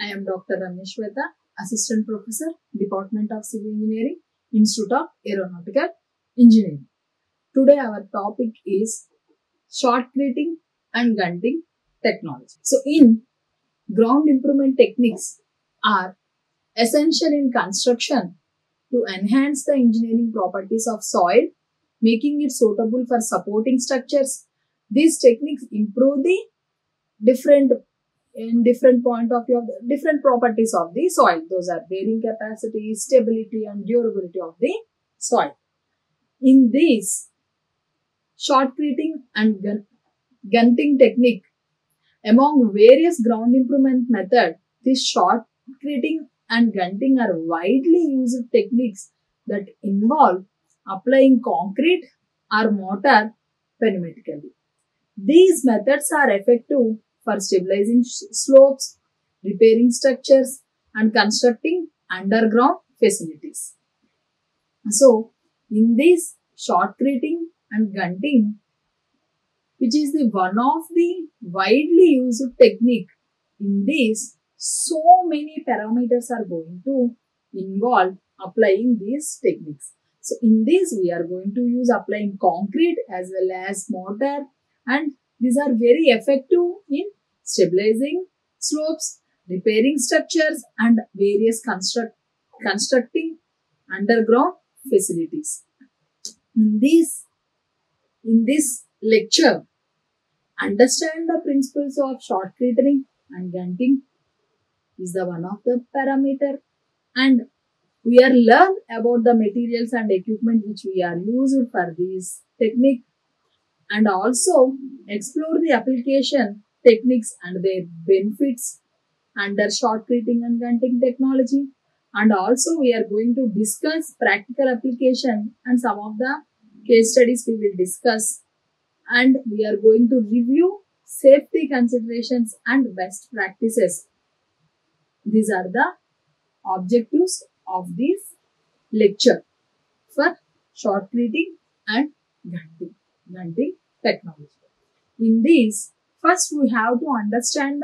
I am Dr. Ramya Swetha, Assistant Professor, Department of Civil Engineering, Institute of Aeronautical Engineering. Today our topic is Creting and Guniting technology. So in ground improvement techniques are essential in construction to enhance the engineering properties of soil, making it suitable for supporting structures. These techniques improve the different point of view of the different properties of the soil. Those are bearing capacity, stability and durability of the soil. In this Creting and Guniting technique, among various ground improvement methods, this Creting and Guniting are widely used techniques that involve applying concrete or mortar perimetrically. These methods are effective for stabilizing slopes, repairing structures, and constructing underground facilities. So, in this Creting and Guniting, which is the one of the widely used technique, in this, so many parameters are going to involve applying these techniques. So, in this, we are going to use applying concrete as well as mortar, and these are very effective in stabilizing slopes, repairing structures, and various constructing underground facilities. In this lecture, understand the principles of Creting and Guniting is the one of the parameter, and we are learn about the materials and equipment which we are used for this technique, and also explore the application techniques and their benefits under Creting and Guniting technology. And also we are going to discuss practical application and some of the case studies we will discuss, and we are going to review safety considerations and best practices. These are the objectives of this lecture for Creting and Guniting technology. In this, first we have to understand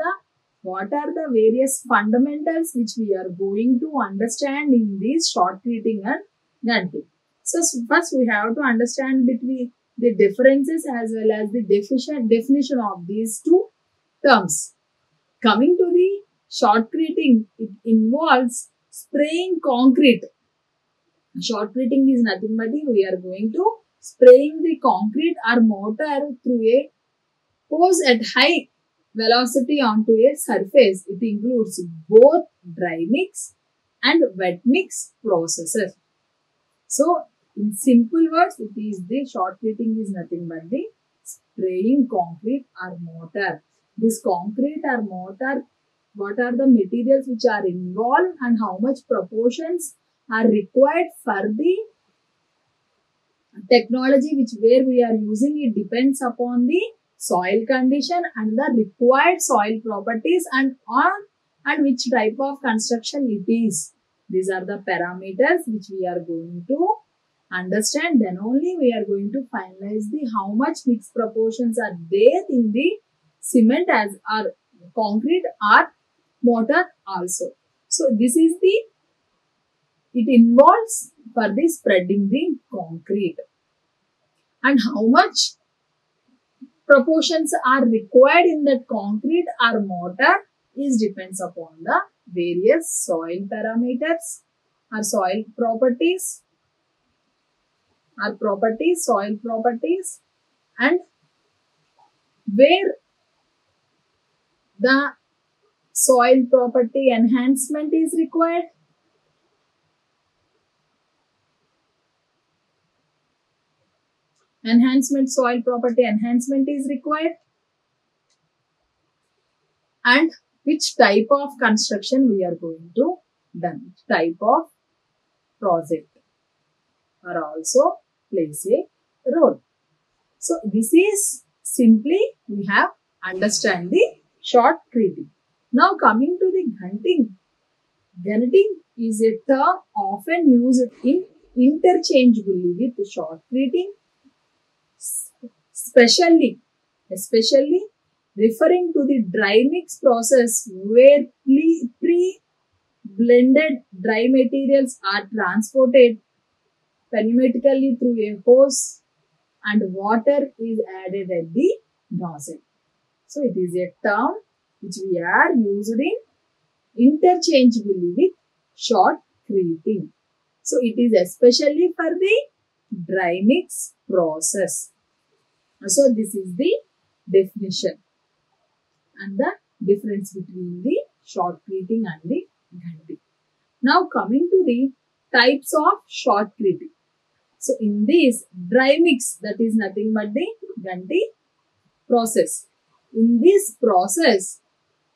what are the various fundamentals which we are going to understand in this Creting and Guniting. So first we have to understand between the differences as well as the definition of these two terms. Coming to the Creting, it involves spraying concrete. Creting is nothing but we are going to spraying the concrete or mortar through a hose at high velocity onto a surface. It includes both dry mix and wet mix processes. So, in simple words, it is the Creting is nothing but the spraying concrete or mortar. This concrete or mortar, what are the materials which are involved and how much proportions are required for the technology where we are using, it depends upon the soil condition and the required soil properties and which type of construction it is. These are the parameters which we are going to understand. Then only we are going to finalize the how much mixed proportions are there in the cement as or concrete or mortar also. So this is it involves for the spreading the concrete, and how much proportions are required in that concrete or mortar is depends upon the various soil parameters or soil properties soil properties, and where the soil property enhancement is required. Soil property enhancement is required, and which type of construction we are going to done. Type of project are also plays a role. So this is simply we have understand the Creting. Now coming to the Guniting. Guniting is a term often used interchangeably with Creting, especially referring to the dry mix process where pre-blended dry materials are transported pneumatically through a hose and water is added at the nozzle. So it is a term which we are used in interchangeably with shotcreting. So it is especially for the dry mix process. So this is the definition and the difference between the shotcreting and the gunting. Now coming to the types of shotcreting. So in this dry mix, that is nothing but the gunting process. In this process,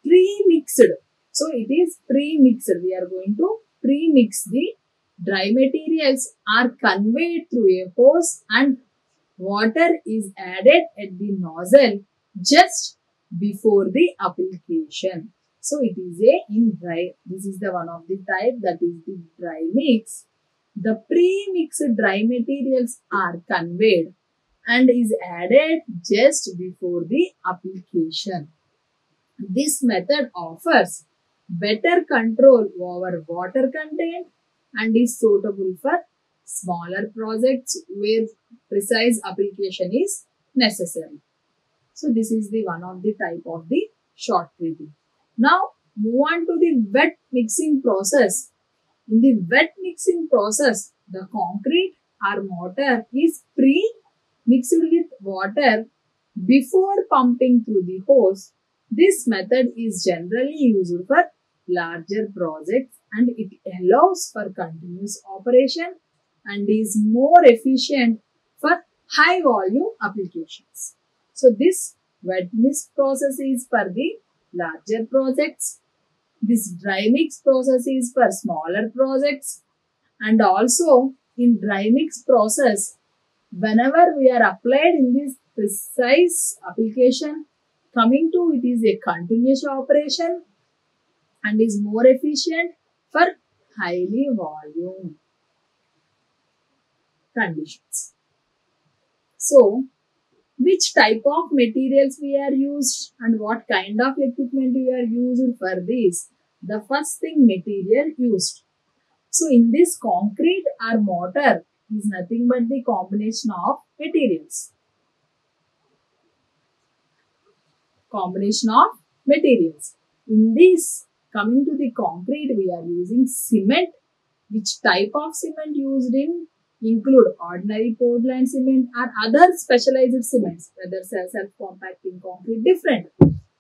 pre-mixed. So it is pre-mixed. We are going to pre-mix the dry materials are conveyed through a hose and water is added at the nozzle just before the application. So it is a in dry. This is the one of the type, that is the dry mix. The pre-mixed dry materials are conveyed and is added just before the application. This method offers better control over water content and is suitable for smaller projects where precise application is necessary. So this is the one of the type of the shotcreting. Now move on to the wet mixing process. In the wet mixing process, the concrete or mortar is pre-mixed with water before pumping through the hose. This method is generally used for larger projects and it allows for continuous operation and is more efficient for high volume applications. So this wet mix process is for the larger projects. This dry mix process is for smaller projects, and also in dry mix process, whenever we are applied in this precise application, coming to it is a continuous operation and is more efficient for highly volume conditions. So, which type of materials we are used and what kind of equipment we are used for this? The first thing, material used. So in this concrete or mortar is nothing but the combination of materials. Combination of materials. In this, coming to the concrete, we are using cement. Which type of cement used in include ordinary Portland cement or other specialized cements, whether self-compacting concrete, different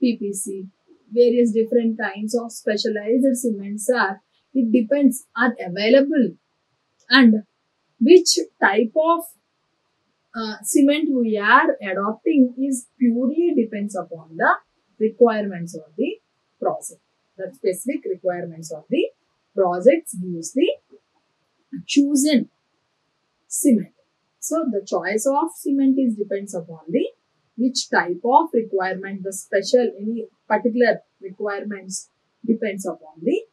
PPC, various different kinds of specialized cements are, it depends, are available, and which type of cement we are adopting is purely depends upon the requirements of the project. The specific requirements of the projects gives the chosen cement. So the choice of cement is depends upon the which type of requirement, the special any particular requirements depends upon the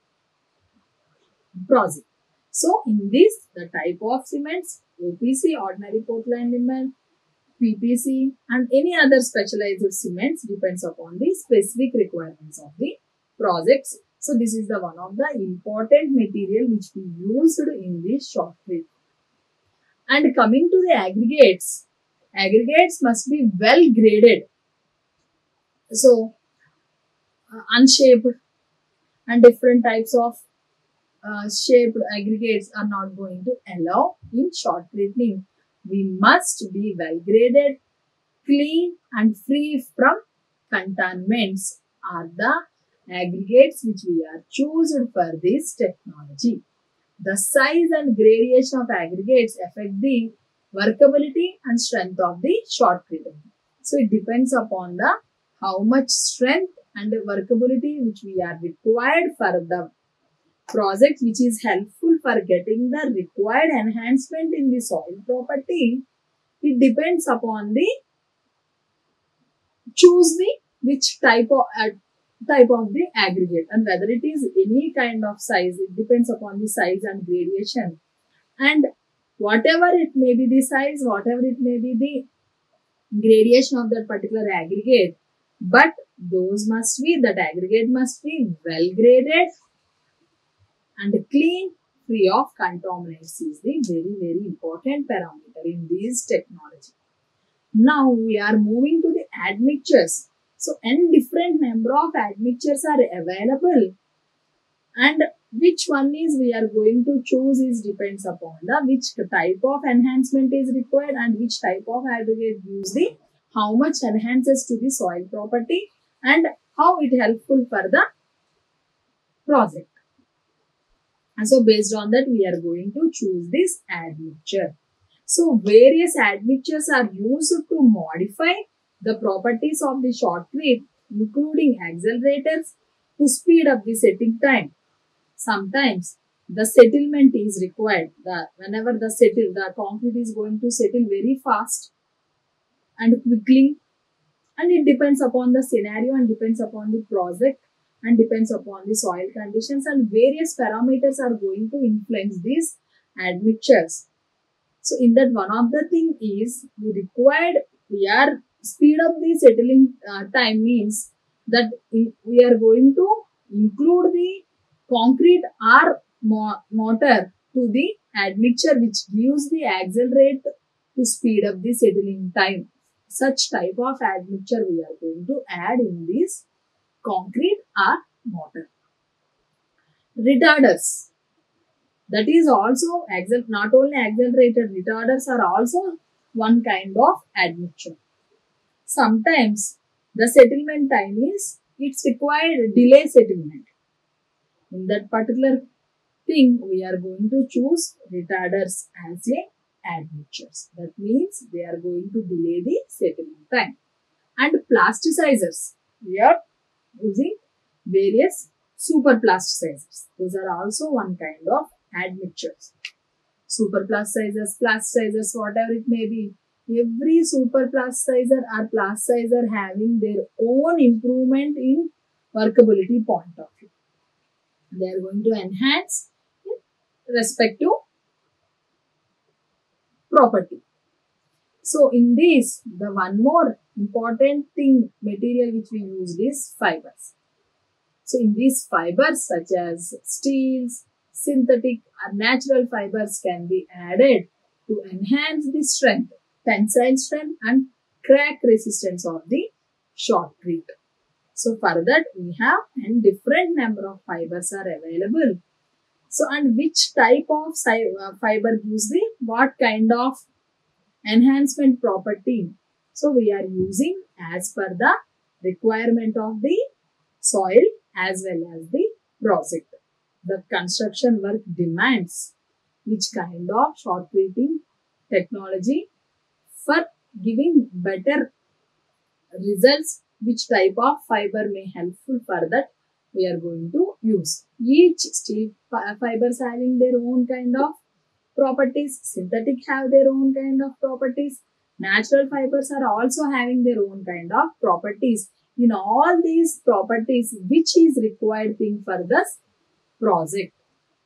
project. So in this, the type of cements, OPC, ordinary Portland cement, PPC and any other specialized cements depends upon the specific requirements of the projects. So this is the one of the important material which we used in this shotcrete. And coming to the aggregates, aggregates must be well graded. So unshaped and different types of shaped aggregates are not going to allow in shotcreting. We must be well graded, clean and free from contaminants are the aggregates which we are chosen for this technology. The size and gradation of aggregates affect the workability and strength of the shotcreting. So it depends upon the how much strength and workability which we are required for the project, which is helpful for getting the required enhancement in the soil property. It depends upon the choose the which type of the aggregate and whether it is any kind of size. It depends upon the size and gradation, and whatever it may be the size, whatever it may be the gradation of that particular aggregate, but that aggregate must be well graded and clean, free of contaminants is the very, very important parameter in this technology. Now we are moving to the admixtures. So, n different number of admixtures are available, and which one is we are going to choose is depends upon the which type of enhancement is required and which type of aggregate gives the how much enhances to the soil property and how it helpful for the project. And so based on that, we are going to choose this admixture. So various admixtures are used to modify the properties of the shotcrete, including accelerators, to speed up the setting time. Sometimes the settlement is required. Whenever the concrete is going to settle very fast and quickly, and it depends upon the scenario and depends upon the project and depends upon the soil conditions, and various parameters are going to influence these admixtures. So in that, one of the thing is we are speed up the settling time means that we are going to include the concrete or mortar to the admixture, which gives the accelerate to speed up the settling time. Such type of admixture we are going to add in this concrete or mortar. Retarders. That is also not only accelerated, retarders are also one kind of admixture. Sometimes the settlement time is, it's required delay settlement. In that particular thing, we are going to choose retarders as a admixtures. That means they are going to delay the settlement time. And plasticizers, we are using various super plasticizers. Those are also one kind of admixtures. Super plasticizers, whatever it may be. Every super plasticizer or plasticizer having their own improvement in workability point of view. They are going to enhance respective property. So in this, the one more important thing material which we used is fibers. So in these fibers such as steels, synthetic or natural fibers can be added to enhance the strength, tensile strength and crack resistance of the shotcrete. So for that we have a different number of fibers are available. So and which type of fiber gives the what kind of enhancement property. So we are using as per the requirement of the soil as well as the project. The construction work demands which kind of shotcreting technology for giving better results, which type of fiber may helpful for that we are going to use. Each steel fibers having their own kind of properties, synthetic have their own kind of properties, natural fibers are also having their own kind of properties. In all these properties, which is required thing for this project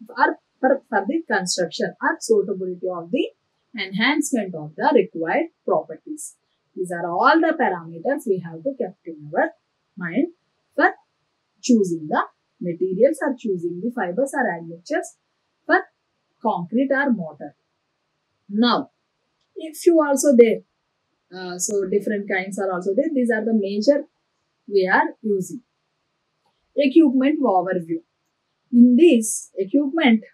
or for the construction or suitability of the enhancement of the required properties. These are all the parameters we have to keep in our mind for choosing the materials or choosing the fibers or admixtures for concrete or mortar. Now, if you also there, so different kinds are also there. These are the major we are using. Equipment overview. In this equipment,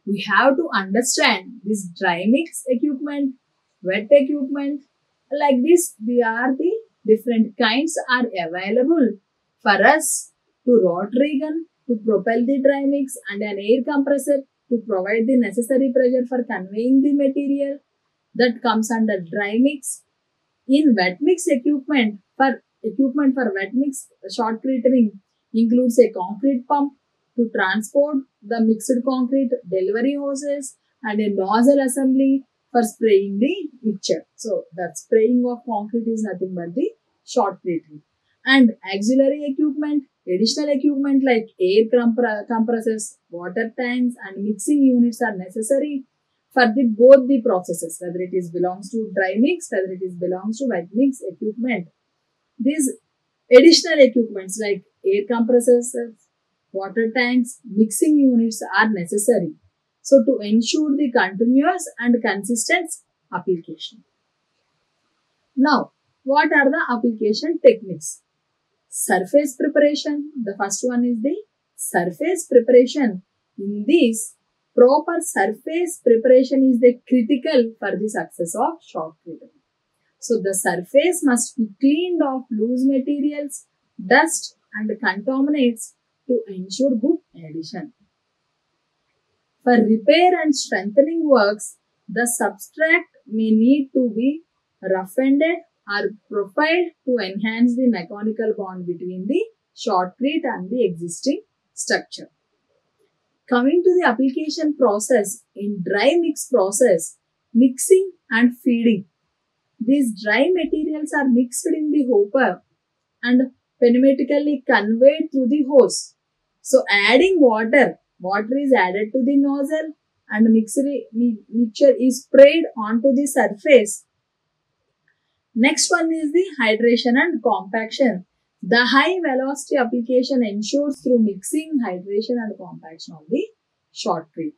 we have to understand this dry mix equipment, wet equipment. Like this, they are the different kinds are available for us to rotary gun to propel the dry mix and an air compressor to provide the necessary pressure for conveying the material that comes under dry mix. In wet mix equipment for wet mix shotcreting includes a concrete pump to transport the mixed concrete, delivery hoses and a nozzle assembly for spraying the mixture. So that spraying of concrete is nothing but the shotcreting. And auxiliary equipment, additional equipment like air compressors, water tanks and mixing units are necessary for both the processes, whether it is belongs to dry mix, whether it is belongs to wet mix equipment. These additional equipments like air compressors, water tanks, mixing units are necessary. So to ensure the continuous and consistent application. Now, what are the application techniques? Surface preparation. The first one is the surface preparation. In this, proper surface preparation is the critical for the success of shotcreting. So the surface must be cleaned of loose materials, dust and contaminants to ensure good adhesion. For repair and strengthening works, the substrate may need to be roughened or profiled to enhance the mechanical bond between the shotcrete and the existing structure. Coming to the application process, in dry mix process, mixing and feeding. These dry materials are mixed in the hopper and pneumatically conveyed through the hose. So adding water is added to the nozzle and mixture is sprayed onto the surface. Next one is the hydration and compaction. The high velocity application ensures through mixing, hydration and compaction of the shotcrete.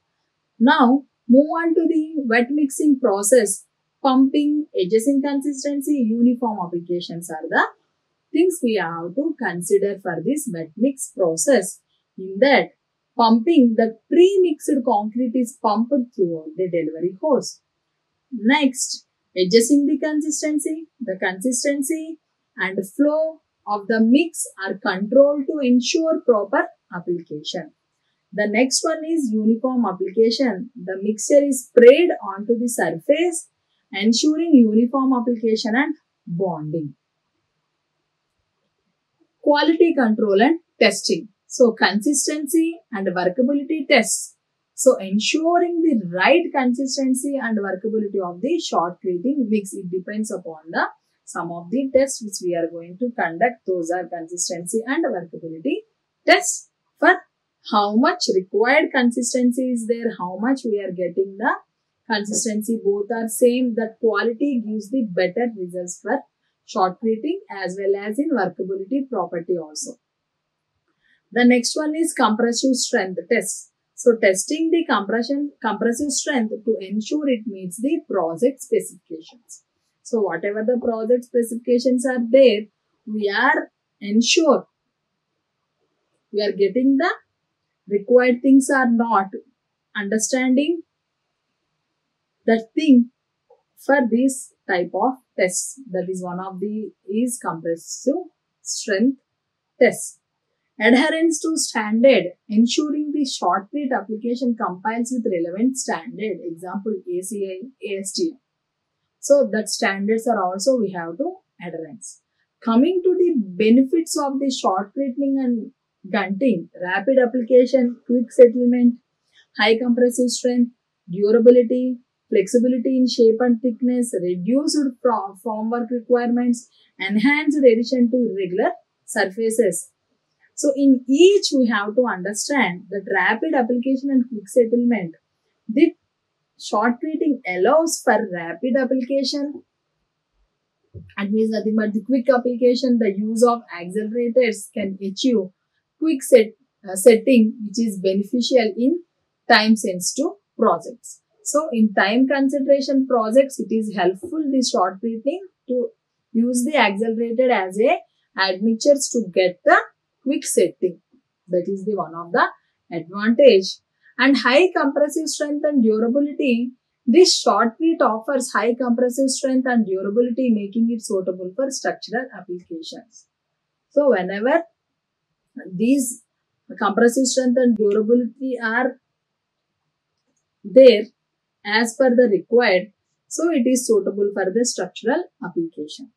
Now move on to the wet mixing process. Pumping, adjusting consistency, uniform applications are the things we have to consider for this wet mix process. In that, pumping, the pre-mixed concrete is pumped throughout the delivery hose. Next, adjusting the consistency. The consistency and flow of the mix are controlled to ensure proper application. The next one is uniform application. The mixture is sprayed onto the surface, ensuring uniform application and bonding. Quality control and testing. So consistency and workability tests. So ensuring the right consistency and workability of the shotcreting mix, it depends upon the some of the tests which we are going to conduct. Those are consistency and workability tests. For how much required consistency is there, how much we are getting the consistency, both are same. That quality gives the better results for shotcreting as well as in workability property also. The next one is compressive strength test. So testing the compressive strength to ensure it meets the project specifications. So whatever the project specifications are there, we are ensure we are getting the required things or not, understanding that thing for this type of tests. That is one of the is compressive strength test. Adherence to standard, ensuring the shotcrete application complies with relevant standard, example ACI, ASTM. So that standards are also we have to adherence. Coming to the benefits of the shotcreting and gunting, rapid application, quick settlement, high compressive strength, durability, flexibility in shape and thickness, reduced formwork requirements, enhanced adhesion to irregular surfaces. So in each we have to understand that rapid application and quick settlement. The shotcreting allows for rapid application. It means nothing but the quick application. The use of accelerators can achieve quick setting, which is beneficial in time sensitive projects. So in time concentration projects, it is helpful the shotcreting to use the accelerator as a admixtures to get the quick setting. That is the one of the advantage. And high compressive strength and durability. This shotcrete offers high compressive strength and durability, making it suitable for structural applications. So whenever these compressive strength and durability are there as per the required, so it is suitable for the structural application.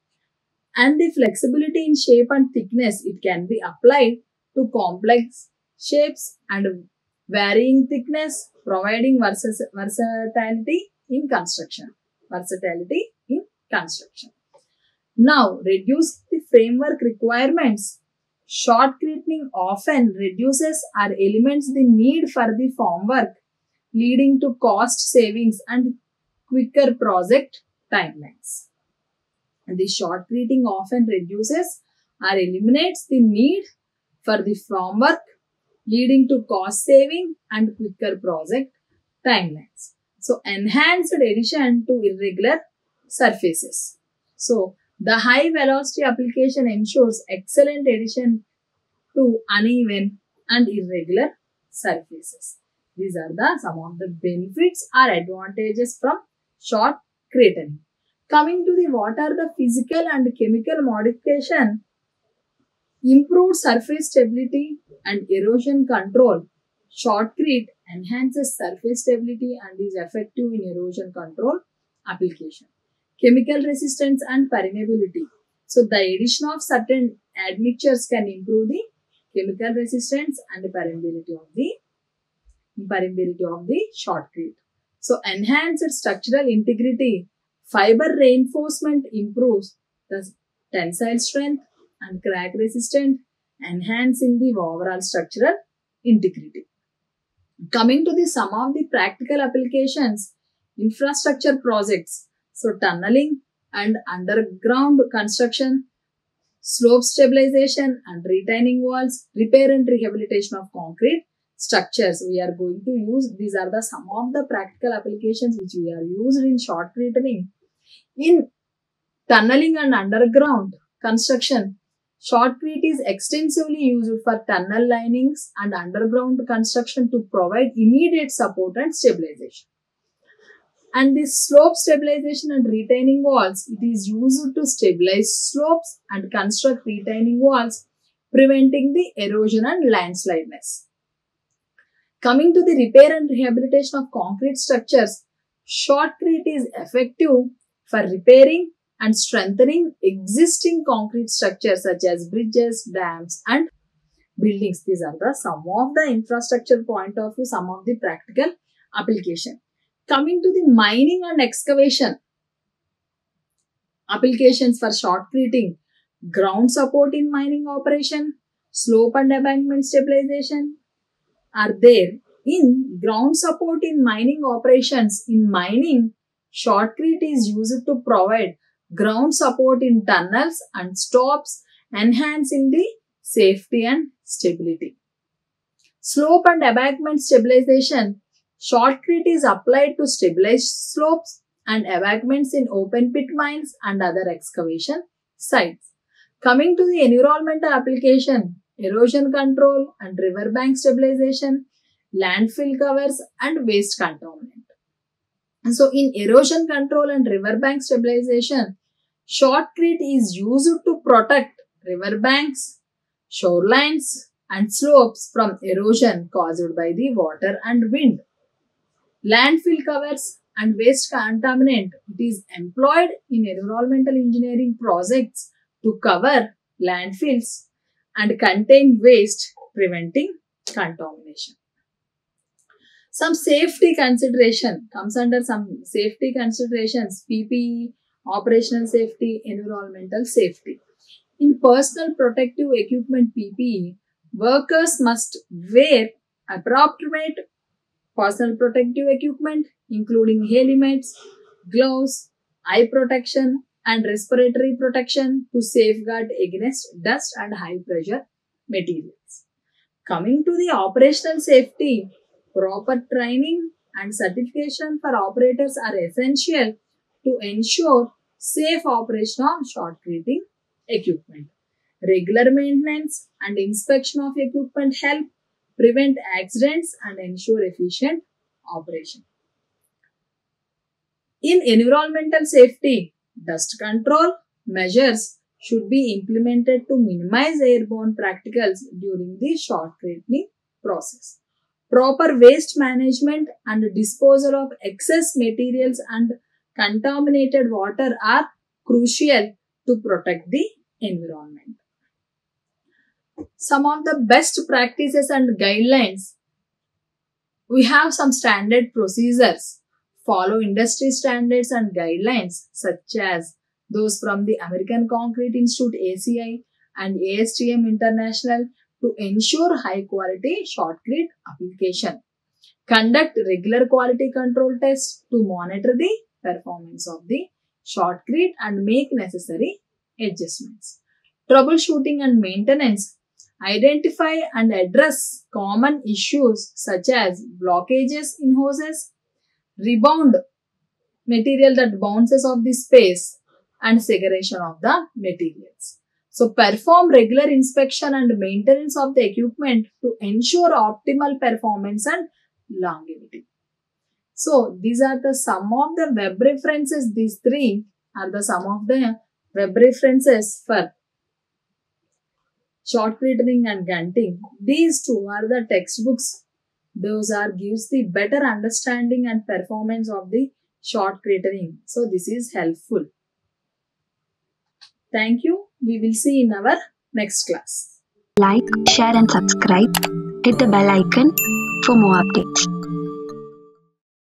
And the flexibility in shape and thickness, it can be applied to complex shapes and varying thickness, providing versatility in construction. Now, reduce the framework requirements. Shotcreting often reduces or eliminates the need for the formwork, leading to cost savings and quicker project timelines. The shotcreting often reduces or eliminates the need for the formwork, leading to cost saving and quicker project timelines. So, enhanced addition to irregular surfaces. So, the high velocity application ensures excellent addition to uneven and irregular surfaces. These are some of the benefits or advantages from short cratering. Coming to the what are the physical and chemical modification, improved surface stability and erosion control. Shotcrete enhances surface stability and is effective in erosion control application. Chemical resistance and permeability. So the addition of certain admixtures can improve the chemical resistance and permeability of the shotcrete. So enhanced structural integrity. Fiber reinforcement improves the tensile strength and crack resistant, enhancing the overall structural integrity. Coming to some of the practical applications, infrastructure projects. So tunneling and underground construction, slope stabilization and retaining walls, repair and rehabilitation of concrete structures. We are going to use, these are some of the practical applications which we are used in short cratering. In tunneling and underground construction, shotcrete is extensively used for tunnel linings and underground construction to provide immediate support and stabilization. And this slope stabilization and retaining walls, it is used to stabilize slopes and construct retaining walls, preventing the erosion and landslideness. Coming to the repair and rehabilitation of concrete structures, shotcrete is effective for repairing and strengthening existing concrete structures such as bridges, dams and buildings. These are some of the infrastructure point of view, some of the practical application. Coming to the mining and excavation applications for shotcreting, ground support in mining operation, slope and embankment stabilization are there. In ground support in mining operations, in mining, shotcrete is used to provide ground support in tunnels and stops, enhancing the safety and stability. Slope and embankment stabilization, shotcrete is applied to stabilize slopes and embankments in open pit mines and other excavation sites. Coming to the environmental application, erosion control and riverbank stabilization, landfill covers and waste containment. So in erosion control and riverbank stabilization, shotcrete is used to protect riverbanks, shorelines and slopes from erosion caused by the water and wind. Landfill covers and waste contaminant, it is employed in environmental engineering projects to cover landfills and contain waste, preventing contamination. Some safety consideration comes under some safety considerations, PPE, operational safety, environmental safety. In personal protective equipment PPE, workers must wear appropriate personal protective equipment including helmets, gloves, eye protection and respiratory protection to safeguard against dust and high pressure materials. Coming to the operational safety, proper training and certification for operators are essential to ensure safe operation of shotcreting equipment. Regular maintenance and inspection of equipment help prevent accidents and ensure efficient operation. In environmental safety, dust control measures should be implemented to minimize airborne particles during the shotcreting process. Proper waste management and disposal of excess materials and contaminated water are crucial to protect the environment. Some of the best practices and guidelines. We have some standard procedures. Follow industry standards and guidelines such as those from the American Concrete Institute ACI and ASTM International to ensure high quality shotcrete application. Conduct regular quality control tests to monitor the performance of the shotcrete and make necessary adjustments. Troubleshooting and maintenance. Identify and address common issues such as blockages in hoses, rebound material that bounces off the space, and segregation of the materials. So perform regular inspection and maintenance of the equipment to ensure optimal performance and longevity. So these are the some of the web references. These three are the some of the web references for short cratering and gunting. These two are the textbooks. Those are gives the better understanding and performance of the short cratering. So this is helpful. Thank you. We will see in our next class. Like, share and subscribe. Hit the bell icon for more updates.